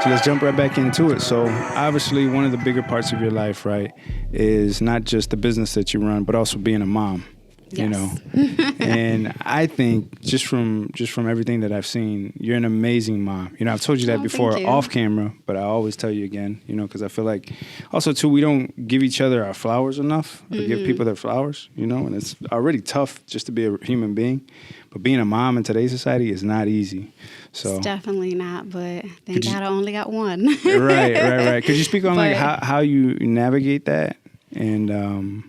So let's jump right back into it. So obviously one of the bigger parts of your life, right, is not just the business that you run, but also being a mom. Yes. You know, and I think just from everything that I've seen, you're an amazing mom. You know, I've told you that before off camera, but I always tell you again. You know, because I feel like also too we don't give each other our flowers enough, or give people their flowers. You know, and it's already tough just to be a human being, but being a mom in today's society is not easy. So it's definitely not, but thank God I only got one. right. Could you speak on like how you navigate that and?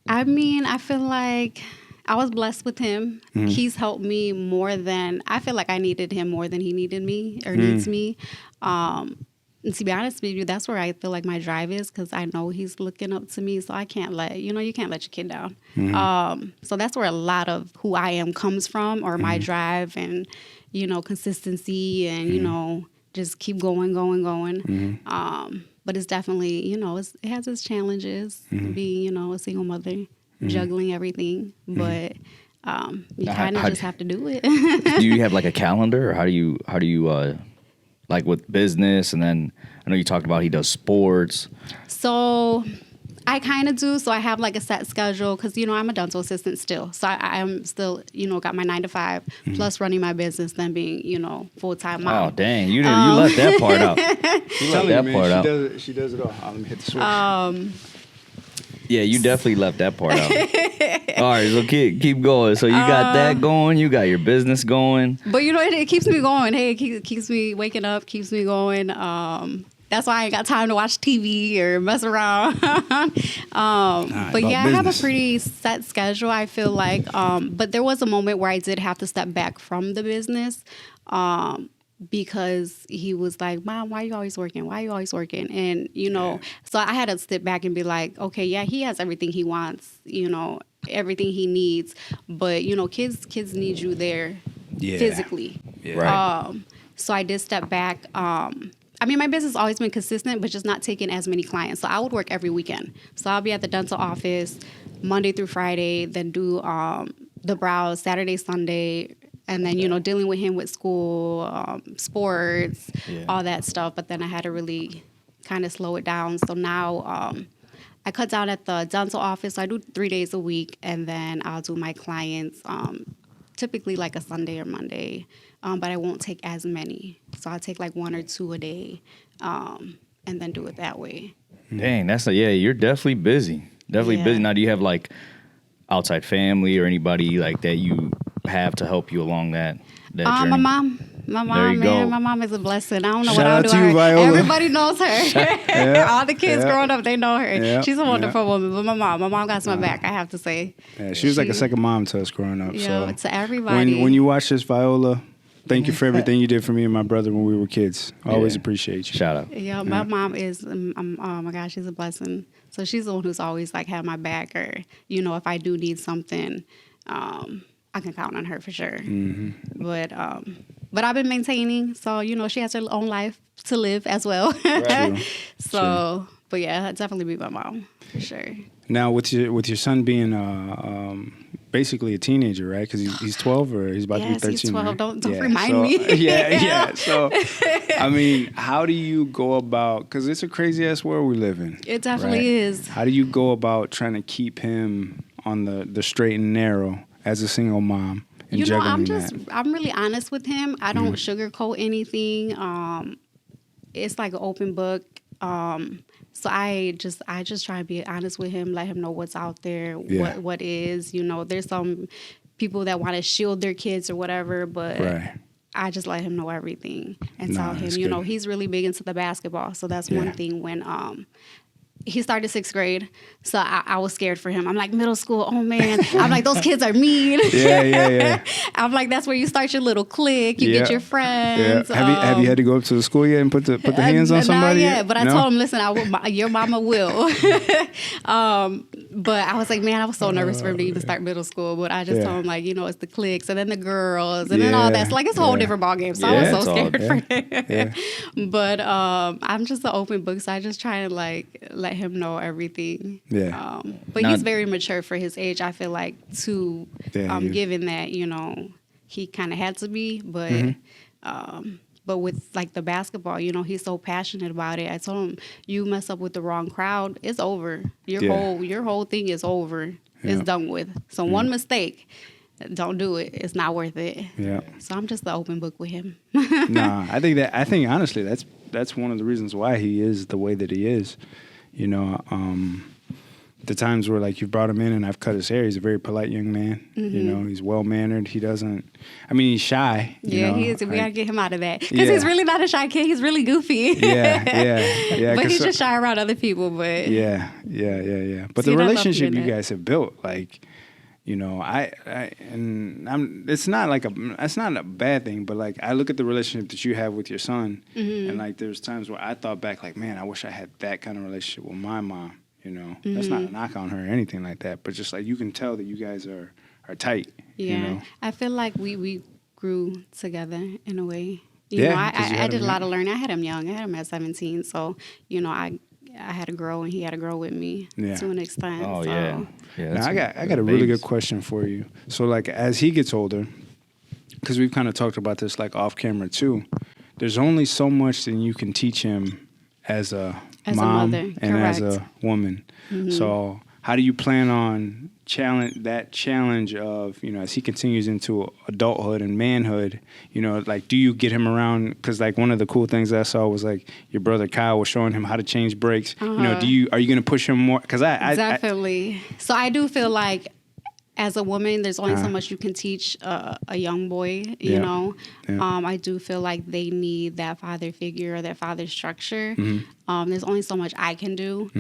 I mean, I feel like I was blessed with him. He's helped me more than I feel like I needed him more than he needed me or needs me. And to be honest with you, that's where I feel like my drive is because I know he's looking up to me. So I can't you can't let your kid down. So that's where a lot of who I am comes from, or my drive and, consistency and, just keep going. But it's definitely, it has its challenges being, a single mother, juggling everything. But you kind of just have to do it. Do you have like a calendar, or how do you like with business? And then I know you talked about he does sports. So I kind of do. So I have like a set schedule because, I'm a dental assistant still. So I'm still, got my 9 to 5 plus running my business, then being, full-time mom. Oh, dang. You left that part out. You left that part out. She does it all. Let me hit the switch. Yeah, you definitely left that part out. All right, so keep going. So you got that going. You got your business going. But, it keeps me going. Hey, it keeps me waking up, keeps me going. That's why I ain't got time to watch TV or mess around. But yeah, I have a pretty set schedule, I feel like. But there was a moment where I did have to step back from the business because he was like, Mom, why are you always working? Why are you always working? And, so I had to step back and be like, okay, yeah, he has everything he wants, everything he needs. But, kids need you there physically. Yeah. Right. So I did step back. My business has always been consistent, but just not taking as many clients. So I would work every weekend. So I'll be at the dental office Monday through Friday, then do the brows Saturday, Sunday, and then, dealing with him with school, sports, all that stuff. But then I had to really kind of slow it down. So now I cut down at the dental office. So I do 3 days a week, and then I'll do my clients typically like a Sunday or Monday. But I won't take as many. So I'll take like 1 or 2 a day and then do it that way. Dang, you're definitely busy. Busy. Now, do you have like outside family or anybody like that you have to help you along that journey? My mom. My mom, man, my mom is a blessing. I don't know what I'll do. Shout out to you, Viola. Everybody knows her. All the kids growing up, they know her. She's a wonderful woman. But my mom got my back, I have to say. Yeah, she was like a second mom to us growing up. Yeah, to everybody. When you watch this, Viola, thank you for everything you did for me and my brother when we were kids. I always appreciate you. Shout out. Yeah, my mom is, oh my gosh, she's a blessing. So she's the one who's always like had my back, or, if I do need something, I can count on her for sure. But I've been maintaining. So, she has her own life to live as well. Right. So, but yeah, I'd definitely be my mom for sure. Now, with your son being basically a teenager, right? Because he's 12 or he's about to be 13. He's 12. Right? Don't remind me. Yeah. So, how do you go about? Because it's a crazy ass world we live in. It definitely is. How do you go about trying to keep him on the straight and narrow as a single mom? I'm really honest with him. I don't sugarcoat anything. It's like an open book. So I just try to be honest with him, let him know what's out there, what is. There's some people that want to shield their kids or whatever, but I just let him know everything and tell him, he's really big into the basketball. So that's one thing when he started 6th grade, so I was scared for him. I'm like, middle school, oh man. I'm like, those kids are mean. Yeah. I'm like, that's where you start your little clique. You get your friends. Yeah. Have you had to go up to the school yet and put the hands on somebody? Not yet, but I told him, listen, your mama will. But I was like, man, I was so nervous for him to even start middle school. But I just told him, like, it's the cliques and then the girls and then all that. So, like, it's a whole different ballgame. So I was so scared for him. Yeah. But I'm just an open book, so I just try to, like, let him know everything. Yeah. But he's very mature for his age, I feel like, too, given that, he kind of had to be. But But with like the basketball, you know, he's so passionate about it. I told him, you mess up with the wrong crowd, it's over. Your whole thing is over. It's done with. So one mistake, don't do it. It's not worth it. Yeah. So I'm just the open book with him. Nah, I think honestly that's one of the reasons why he is the way that he is. You know, the times where like you brought him in and I've cut his hair, he's a very polite young man. You know, he's well mannered. He doesn't. I mean, he's shy. He is. We gotta get him out of that because he's really not a shy kid. He's really goofy. Yeah. But he's just shy around other people. But yeah. But the relationship you guys have built, like, you know, it's not a bad thing, but like I look at the relationship that you have with your son, and like there's times where I thought back, like, man, I wish I had that kind of relationship with my mom. You know, that's not a knock on her or anything like that, but just like you can tell that you guys are tight. Yeah, you know? I feel like we grew together in a way. You know, I did a lot of learning. I had him young. I had him at 17, so you know, I had to grow and he had to grow with me to an extent. Oh, so. yeah. Now, I got a really good question for you. So like as he gets older, because we've kind of talked about this like off camera too, there's only so much that you can teach him as a mom mother. and Correct. as a woman. So how do you plan on challenge of, you know, as he continues into adulthood and manhood, you know, like do you get him around? Because like one of the cool things I saw was like your brother Kyle was showing him how to change brakes. You know, are you going to push him more? Because Definitely. So I do feel like as a woman, there's only so much you can teach a young boy, you know. I do feel like they need that father figure or that father structure. There's only so much I can do.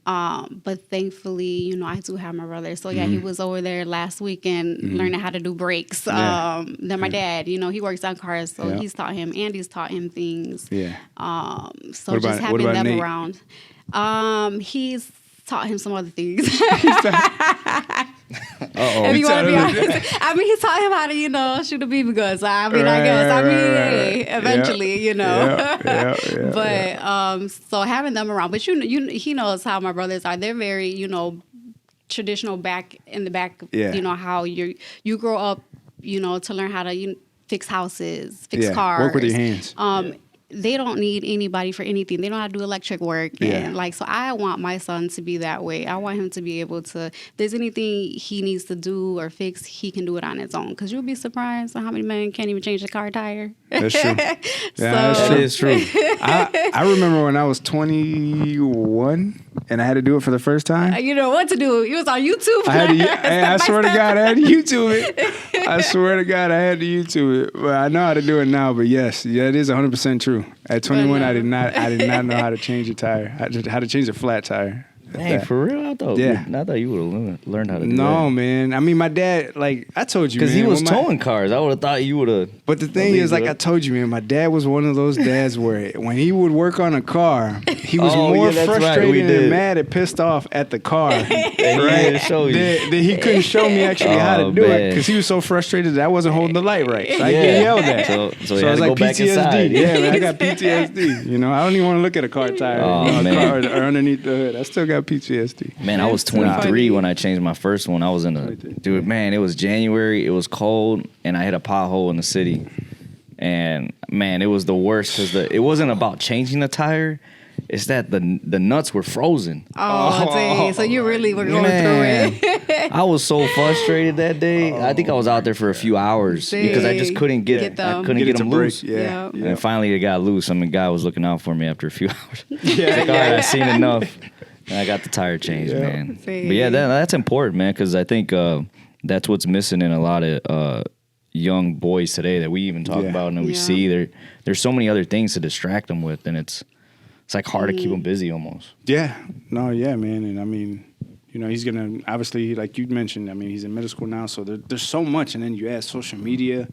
But thankfully, you know, I do have my brother. So, he was over there last weekend learning how to do brakes. Then my dad, you know, he works on cars. So he's taught him. Andy's taught him things. So just having them Nate? around. He's taught him some other things. Uh-oh. If you want to be honest, I mean, he taught him how to, you know, shoot a BB gun. So I mean, hey, eventually, you know. But so having them around, but he knows how my brothers are. They're very, you know, traditional back in the back. You know how you grow up, you know, to learn how to fix houses, fix cars, work with your hands. They don't need anybody for anything. They don't have to do electric work. And like, so I want my son to be that way. I want him to be able to, if there's anything he needs to do or fix, he can do it on his own. Because you'll be surprised at how many men can't even change a car tire. That's true. That is true. I remember when I was 21 and I had to do it for the first time. You know what to do. It was on YouTube. I swear to God, I had to YouTube it. I swear to God, I had to YouTube it. But I know how to do it now. But yes, it is 100% true. At 21, I did not know how to change a tire. How to change a flat tire. Dang, for real? I thought you would have learned how to do that. No, man. I mean, my dad, like, I told you, man. Because he was towing cars. I would have thought you would have. But the thing is, like I told you, man, my dad was one of those dads where when he would work on a car, he was more frustrated and mad and pissed off at the car. Right? That he couldn't show me actually how to do it because he was so frustrated that I wasn't holding the light right. So I get yelled at. So I was like, PTSD. Yeah, man, I got PTSD. You know, I don't even want to look at a car tire or underneath the hood. I still got PTSD. Man, I was 23 when I changed my first one. I was in dude, man, it was January. It was cold, and I hit a pothole in the city. And, man, it was the worst because it wasn't about changing the tire. It's that the nuts were frozen. Dang. So you really were going through it. I was so frustrated that day. I think I was out there for a few hours because I just couldn't get them loose. Yeah. And finally it got loose. I mean, guy was looking out for me after a few hours. Like, all right, I've seen enough. And I got the tire changed, man. But yeah, that's important, man, because I think that's what's missing in a lot of young boys today that we even talk about and we see. There's so many other things to distract them with, and it's like hard to keep them busy almost. Yeah. No, yeah, man. And I mean, you know, he's going to, obviously, like you mentioned, I mean, he's in middle school now, so there's so much. And then you add social media.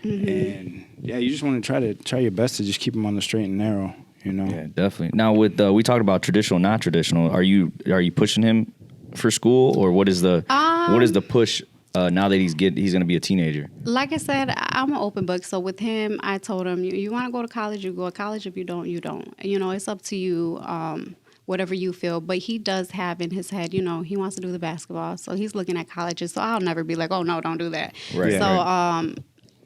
And, you just want to try your best to just keep him on the straight and narrow, you know? Yeah, definitely. Now, with we talked about traditional, not traditional. Are you pushing him for school, or what is the push now that he's going to be a teenager? Like I said, I'm an open book. So with him, I told him, you want to go to college, you go to college. If you don't, you don't. You know, it's up to you, whatever you feel. But he does have in his head, you know, he wants to do the basketball. So he's looking at colleges. So I'll never be like, oh, no, don't do that. Right. So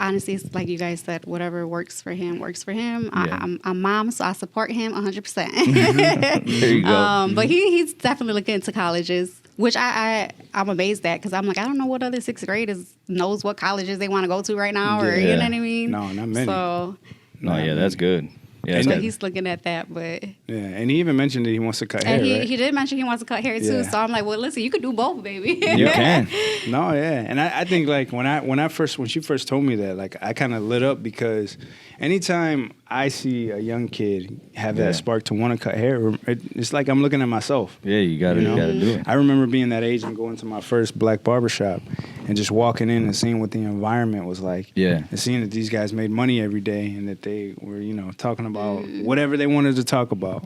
honestly, it's like you guys said, whatever works for him works for him. Yeah. I'm mom, so I support him 100%. There you go. But he's definitely looking into colleges, which I'm amazed at, because I'm like, I don't know what other sixth graders knows what colleges they want to go to right now, or you know what I mean? No, not many. So, That's good. Yeah, so he's looking at that, but and he even mentioned that he wants to cut hair. And right? he did mention he wants to cut hair too. So I'm like, well, listen, you could do both, baby. You can. No, yeah, and I think like when she first told me that, like I kind of lit up, because anytime I see a young kid have that spark to want to cut hair, it's like I'm looking at myself. Yeah, you gotta do it. I remember being that age and going to my first black barbershop and just walking in and seeing what the environment was like. Yeah. And seeing that these guys made money every day and that they were, talking about whatever they wanted to talk about.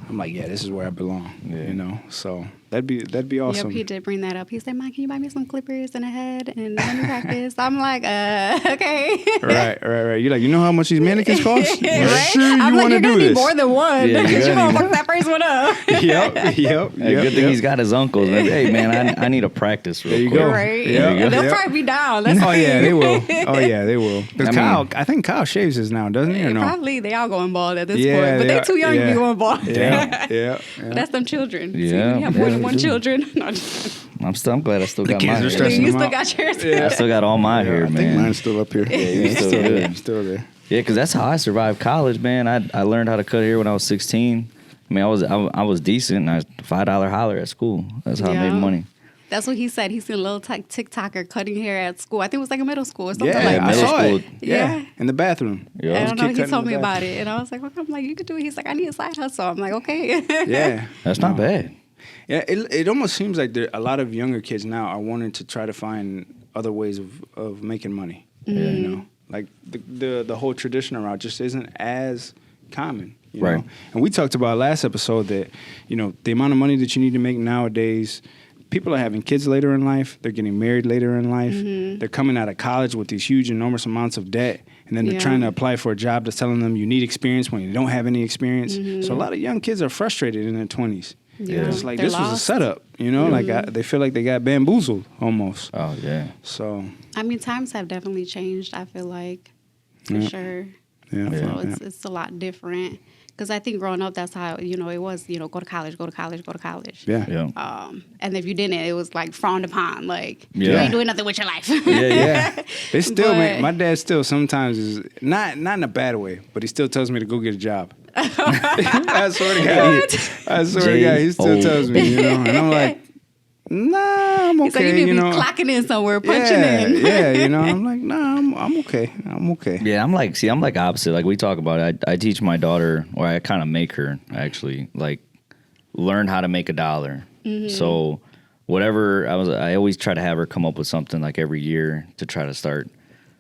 I'm like, yeah, this is where I belong. Yeah. So that'd be awesome. Yep, he did bring that up. He said, "Mom, can you buy me some clippers and a head and let me practice?" I'm like, okay. Right. You're like, you know how much these mannequins cost? Right? Sure, I'm you like, you're gonna need this. more than one, because you're gonna fuck that first one up. Yep. Good thing he's got his uncles. Like, hey man, I need a practice real quick. There you go. Right? Yep. They'll probably be down. They will. Oh yeah, they will. Because I think Kyle shaves his now, doesn't he? Or no? Probably they all going bald at this point, but they're too young to be going bald. Yeah. That's them children. Yeah. So you have more than one children. No, I'm glad I still got kids my are hair. stressing you them still out. got yours. I still got all my hair, I man. think mine's still up here. Yeah, still good. Still there. Yeah, because that's how I survived college, man. I learned how to cut hair when I was 16. I mean, I was decent. I was $5 holler at school. That's how I made money. That's what he said. He's seen a little TikToker cutting hair at school. I think it was like a middle school or something Yeah, like I that. saw it. Yeah. In the bathroom. Yeah. I don't know. He told me about it, and I was like, okay. I'm like, you could do it. He's like, I need a side hustle. I'm like, okay. Yeah. That's not bad. Yeah, it almost seems like a lot of younger kids now are wanting to try to find other ways of making money. Mm-hmm. Like the whole traditional route just isn't as common. You Right. know? And we talked about last episode that, the amount of money that you need to make nowadays, people are having kids later in life. They're getting married later in life. Mm-hmm. They're coming out of college with these huge, enormous amounts of debt. And then they're trying to apply for a job that's telling them you need experience when you don't have any experience. Mm-hmm. So a lot of young kids are frustrated in their 20s. Yeah. It's like, They're this was a lost. setup, like they feel like they got bamboozled almost. Oh, yeah. So, I mean, times have definitely changed, I feel like, for sure. Yeah. So it's a lot different. Because I think growing up, that's how, it was, go to college, go to college, go to college. Yeah. And if you didn't, it was like frowned upon. Like, Yeah. you ain't doing nothing with your life. Yeah. They still, But- my dad still sometimes is, not in a bad way, but he still tells me to go get a job. I swear to God. He still tells me, and I'm like, nah, I'm okay. He's like, you need to be clocking in somewhere, punching in. Yeah, I'm like, nah, I'm okay. I'm okay. Yeah, I'm like opposite. Like we talk about it. I teach my daughter, or I kind of make her actually, like, learn how to make $1. Mm-hmm. So whatever I always try to have her come up with something like every year to try to start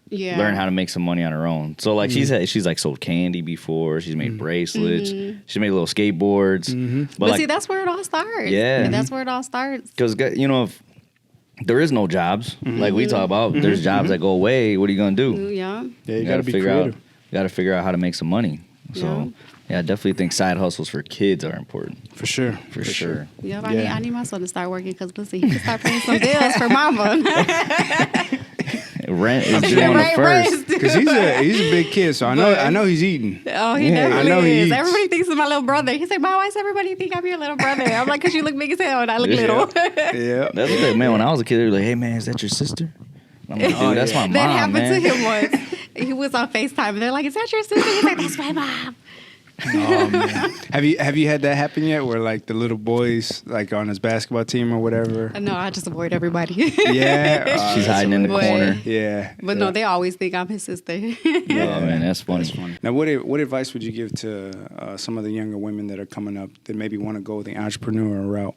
learn how to make some money on her own. So like she's like sold candy before. She's made bracelets. She made little skateboards. But like, see, that's where it all starts. Yeah. And that's where it all starts. because if there is no jobs, like we talk about, there's jobs that go away. What are you gonna do? Yeah. Yeah, you gotta be figure creative. out. You gotta figure out how to make some money. So I definitely think side hustles for kids are important. For sure. For sure. Yep, Yeah. I need my son to start working, because listen, he can start paying some bills for mama. Rent is due on the Right, first. Because he's a big kid, so I know he's eating. Oh, he Yeah. definitely I know he is. eats. Everybody thinks he's my little brother. He's like, why does everybody think I'm your little brother? I'm like, because you look big as hell and I look little. Yeah. That's the thing, man. When I was a kid, they were like, "Hey, man, is that your sister?" I'm like, "Dude, that's my mom, That happened man." to him once. He was on FaceTime and they're like, is that your sister? He's like, that's my mom. Oh man. Have you had that happen yet? Where like the little boys like on his basketball team or whatever? No, I just avoid everybody. Yeah. She's hiding in the Boy. corner. Yeah. But no, they always think I'm his sister. Oh man, that's funny. Now, what advice would you give to some of the younger women that are coming up that maybe want to go the entrepreneurial route,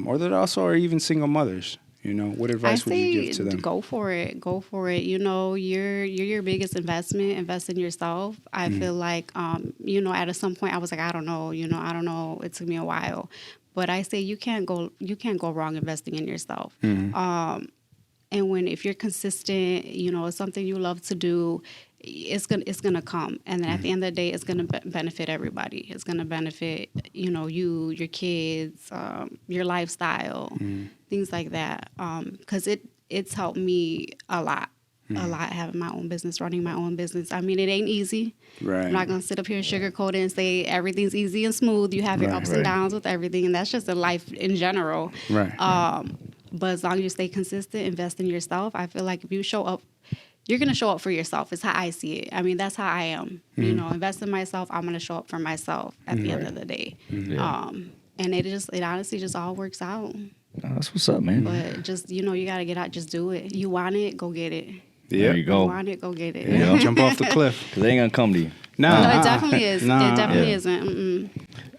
or that also are even single mothers? What advice would you give to them? Go for it. Go for it. You're your biggest investment. Invest in yourself. I feel like, at some point I was like, I don't know. It took me a while, but I say you can't go wrong investing in yourself. And if you're consistent, it's something you love to do, it's gonna come. And then at the end of the day, it's gonna benefit everybody. It's gonna benefit, you, your kids, your lifestyle, things like that. Because it's helped me a lot. a lot having my own business, running my own business. I mean, it ain't easy. Right. I'm not going to sit up here and sugarcoat it and say everything's easy and smooth. You have your ups and downs with everything, and that's just in life in general. Right. But as long as you stay consistent, invest in yourself, I feel like if you show up, you're going to show up for yourself. It's how I see it. I mean, that's how I am. You know, invest in myself. I'm going to show up for myself at the end of the day. And it honestly just all works out. Oh, that's what's up, man. But just, you know, you got to get out. Just do it. You want it, go get it. Yeah. There you go. You want it, go get it. Yeah. Jump off the cliff. Because they ain't going to come to you. No, it definitely is. It definitely isn't. Mm-mm.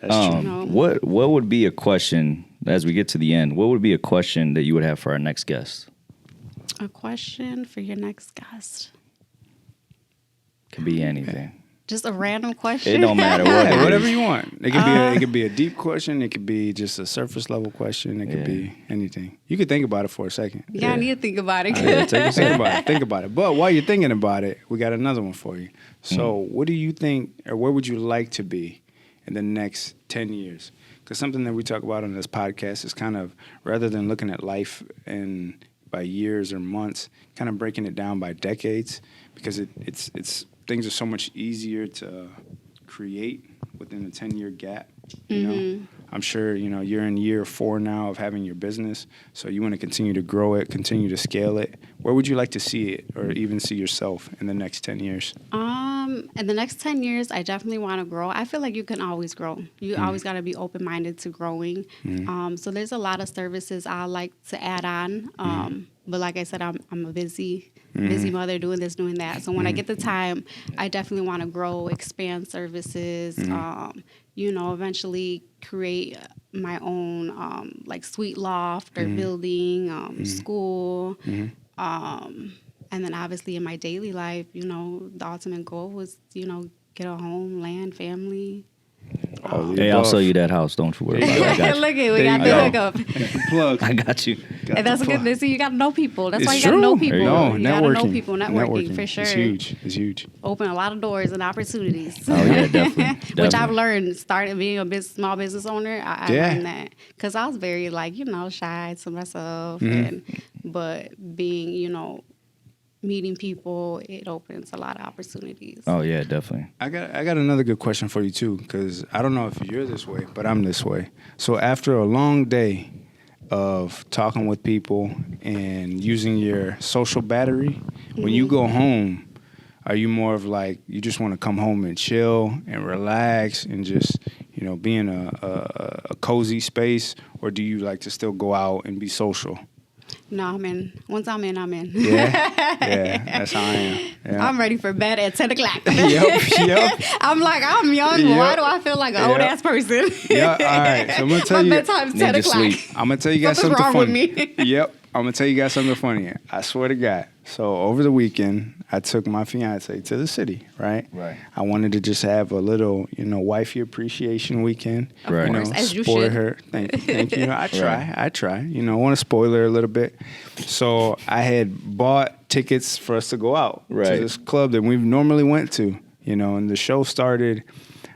That's true. No. What would be a question, as we get to the end, what would be a question that you would have for our next guest? A question for your next guest? Could be anything. Just a random question. It don't matter what. Whatever you want. It could be a deep question. It could be just a surface level question. It could be anything. You could think about it for a second. Yeah, I need to think about it. Think about it. But while you're thinking about it, we got another one for you. So, what do you think, or where would you like to be in the next 10 years? Because something that we talk about on this podcast is kind of, rather than looking at life and by years or months, kind of breaking it down by decades, because it's things are so much easier to create within a 10-year gap. You know, I'm sure, you know, you're in year 4 now of having your business, so you want to continue to grow it, continue to scale it. Where would you like to see it, or even see yourself in the next 10 years? In the next 10 years, I definitely want to grow. I feel like you can always grow. You always got to be open-minded to growing. So there's a lot of services I like to add on. But like I said, I'm a busy mother doing this, doing that. So when I get the time, I definitely want to grow, expand services, you know, eventually create my own like sweet loft or building, school. And then obviously in my daily life, you know, the ultimate goal was, you know, get a home, land, family. Hey, I'll sell you that house. Don't you worry about it. I got you. Look at we got the hookup. Plug. I got you. And that's a good thing. So you got to know people. That's why you got to know people. No, you got to know people. Networking for sure. It's huge. Open a lot of doors and opportunities. Oh yeah, definitely. Which I've learned starting being a small business owner. I learned that because I was very like, you know, shy to myself, but being, you know, meeting people, it opens a lot of opportunities. Oh yeah, definitely. I got another good question for you too, because I don't know if you're this way, but I'm this way. So after a long day of talking with people and using your social battery, when you go home, are you more of like you just want to come home and chill and relax and just, you know, be in a cozy space, or do you like to still go out and be social? No, I'm in. Once I'm in, I'm in. Yeah, that's how I am. Yeah. I'm ready for bed at 10 o'clock. Yep. I'm like, I'm young. Yep. Why do I feel like an old-ass person? Yeah, all right. So I'm going to tell you. My bedtime's 10 o'clock. I'm going to tell you guys something wrong funny. With me. Yep. I'm going to tell you guys something funny. I swear to God. So over the weekend, I took my fiance to the city, right? Right. I wanted to just have a little, you know, wifey appreciation weekend. Right. You know, as you spoil should. her. Thank you. You know, I try. You know, I want to spoil her a little bit. So I had bought tickets for us to go out to this club that we normally went to, you know, and the show started,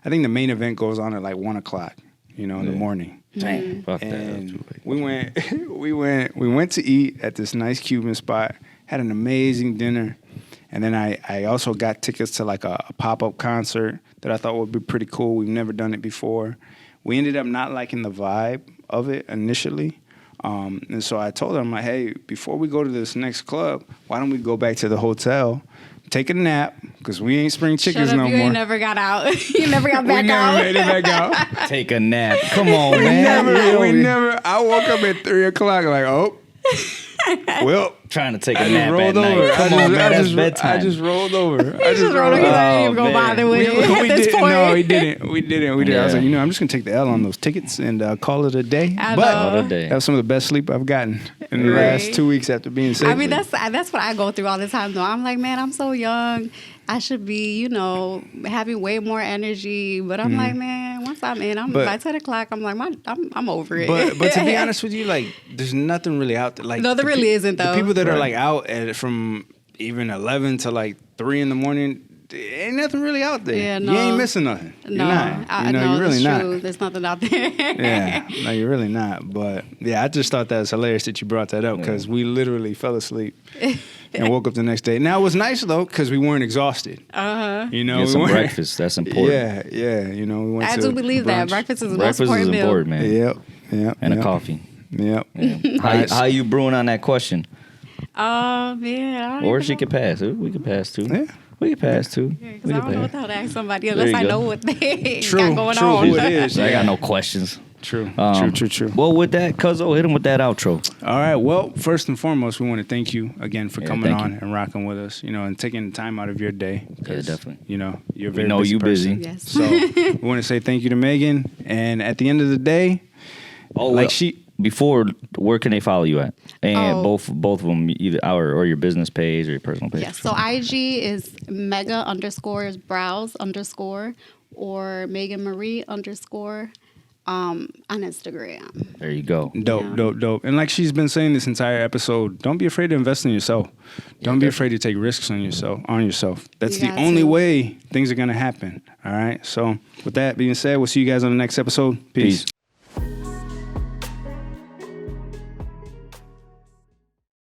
I think the main event goes on at like 1 o'clock, you know, in the morning. Dang, fuck And that. we went to eat at this nice Cuban spot, had an amazing dinner, and then I also got tickets to like a pop-up concert that I thought would be pretty cool. We've never done it before. We ended up not liking the vibe of it initially, and so I told her, I'm like, hey, before we go to this next club, why don't we go back to the hotel, take a nap, because we ain't spring chickens no more. You ain't never got out. You never got back out. We never made it back out. Take a nap. Come on, man. We never. I woke up at 3 o'clock like, oh, well. Trying to take a nap at night. Come on, man. That's bedtime. I just rolled over. I just rolled over. I didn't even go bother with it at this point. No, we didn't. Yeah. I was like, you know, I'm just going to take the L on those tickets and call it a day. But that was some of the best sleep I've gotten in the last 2 weeks after being sick. I mean, that's what I go through all the time, though. I'm like, man, I'm so young. I should be, you know, having way more energy. But I'm like, man, once I'm in, by 10 o'clock, I'm like, I'm over it. But to be honest with you, like, there's nothing really out there. Like, no, there really isn't, though. The people that are like out from even 11 to like 3 in the morning, ain't nothing really out there. Yeah, no. You ain't missing nothing. No, you're not. no, you're really not. True. There's nothing out there. Yeah, no, you're really not. But yeah, I just thought that was hilarious that you brought that up because we literally fell asleep and woke up the next day. Now it was nice though because we weren't exhausted. You know, some breakfast. That's important. Yeah. You know, we went. I do believe that breakfast is the most important meal. man. Yep. And a coffee. Yep. How you brewing on that question? Man. Or she could pass. We could pass too. Yeah. We could pass too. Because I don't know what the hell to ask somebody unless I know what they got going on. Who it is. I got no questions. True. True. Well, with that, Cuzzo, hit him with that outro. All right. Well, first and foremost, we want to thank you again for coming on and rocking with us. You know, and taking the time out of your day. Yeah, definitely. You know, you're very busy person. Yes. So we want to say thank you to Megan. And at the end of the day, before, where can they follow you at? And both of them, either or your business page or your personal page. Yes. So IG is mega_browse_ or Megan Marie_ on Instagram. There you go. Dope. And like she's been saying this entire episode, don't be afraid to invest in yourself. Don't be afraid to take risks on yourself. That's the only way things are gonna happen. All right. So with that being said, we'll see you guys on the next episode. Peace.